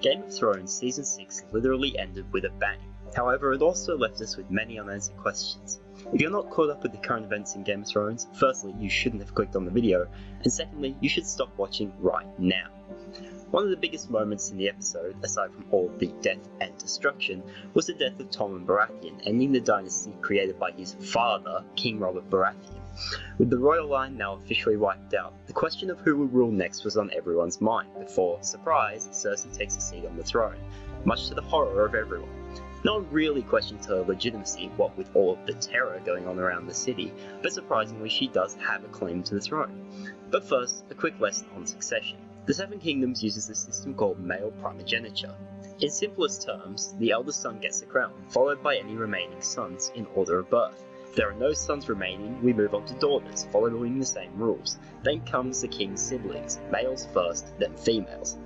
Game of Thrones Season 6 literally ended with a bang. However, it also left us with many unanswered questions. If you're not caught up with the current events in Game of Thrones, firstly, you shouldn't have clicked on the video, and secondly, you should stop watching right now. One of the biggest moments in the episode, aside from all of the death and destruction, was the death of Tommen Baratheon, ending the dynasty created by his father, King Robert Baratheon. With the royal line now officially wiped out, the question of who would rule next was on everyone's mind before, surprise, Cersei takes a seat on the throne, much to the horror of everyone. No one really questioned her legitimacy, what with all of the terror going on around the city, but surprisingly she does have a claim to the throne. But first, a quick lesson on succession. The Seven Kingdoms uses a system called male primogeniture. In simplest terms, the eldest son gets the crown, followed by any remaining sons in order of birth. If there are no sons remaining, we move on to daughters, following the same rules. Then comes the king's siblings, males first, then females.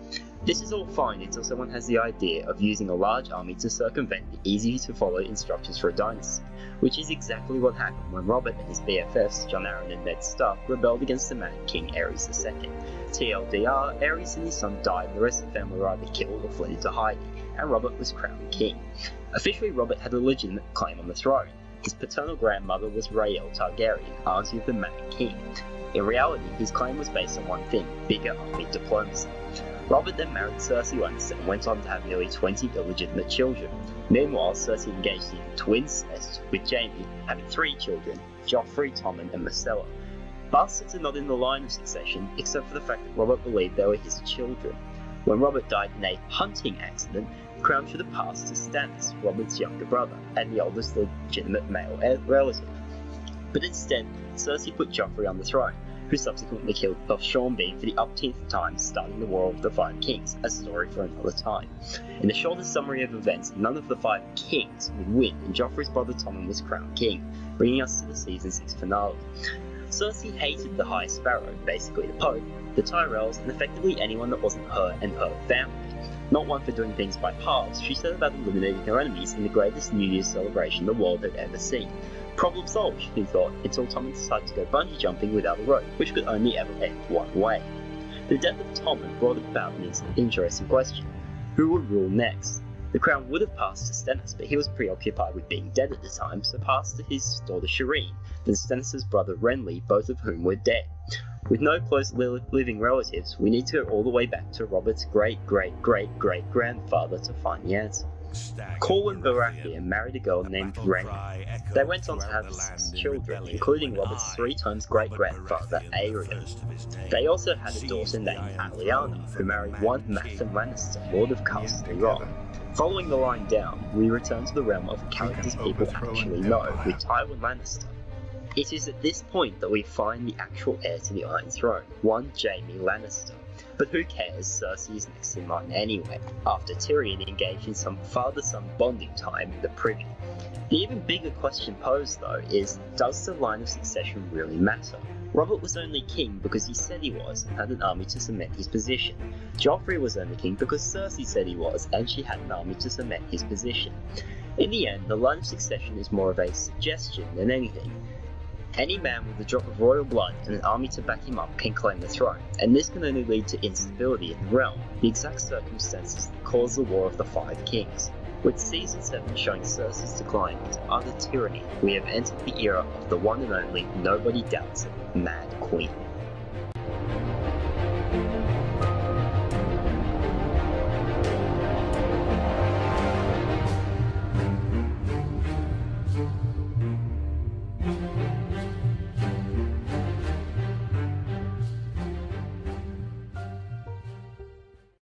This is all fine until someone has the idea of using a large army to circumvent the easy to follow instructions for a dynasty, which is exactly what happened when Robert and his BFFs, Jon Arryn and Ned Stark, rebelled against the Mad King Aerys II. TLDR, Aerys and his son died and the rest of the family were either killed or fled into hiding, and Robert was crowned king. Officially, Robert had a legitimate claim on the throne. His paternal grandmother was Rhaelle Targaryen, auntie of the Mad King. In reality, his claim was based on one thing: bigger army diplomacy. Robert then married Cersei Lannister and went on to have nearly 20 illegitimate children. Meanwhile, Cersei engaged in twin incest with Jaime, having 3 children: Joffrey, Tommen, and Myrcella. Bastards are not in the line of succession, except for the fact that Robert believed they were his children. When Robert died in a hunting accident, the crown should have passed to Stannis, Robert's younger brother, and the oldest legitimate male relative. But instead, Cersei put Joffrey on the throne, who subsequently killed off Sean Bean for the upteenth time, starting the War of the Five Kings, a story for another time. In the shortest summary of events, none of the 5 kings would win, and Joffrey's brother Tommen was crowned king, bringing us to the Season 6 finale. Cersei hated the High Sparrow, basically the Pope, the Tyrells, and effectively anyone that wasn't her and her family. Not one for doing things by halves, she set about eliminating her enemies in the greatest New Year's celebration the world had ever seen. Problem solved, she thought, until Tommen decided to go bungee jumping without a rope, which could only ever end one way. The death of Tommen brought about an interesting question: who would rule next? The crown would have passed to Stannis, but he was preoccupied with being dead at the time, so passed to his daughter Shireen, then Stannis' brother Renly, both of whom were dead. With no close living relatives, we need to go all the way back to Robert's great-great-great-great-grandfather to find the answer. Corwin Baratheon married a girl named Renly. They went on to have 6 children, including Robert's 3 times great-grandfather Aerion. They also had a daughter named Lyanna, who married one Matthew Lannister, Lord of Casterly Rock. Following the line down, we return to the realm of characters people actually know, with Tywin Lannister. It is at this point that we find the actual heir to the Iron Throne, one Jaime Lannister. But who cares, Cersei is next in line anyway, after Tyrion engaged in some father-son bonding time in the Privy. The even bigger question posed though is, does the line of succession really matter? Robert was only king because he said he was and had an army to cement his position. Joffrey was only king because Cersei said he was and she had an army to cement his position. In the end, the line of succession is more of a suggestion than anything. Any man with a drop of royal blood and an army to back him up can claim the throne, and this can only lead to instability in the realm, the exact circumstances that caused the War of the Five Kings. With Season 7 showing Cersei's decline into utter tyranny, we have entered the era of the one and only, nobody doubts it, Mad Queen.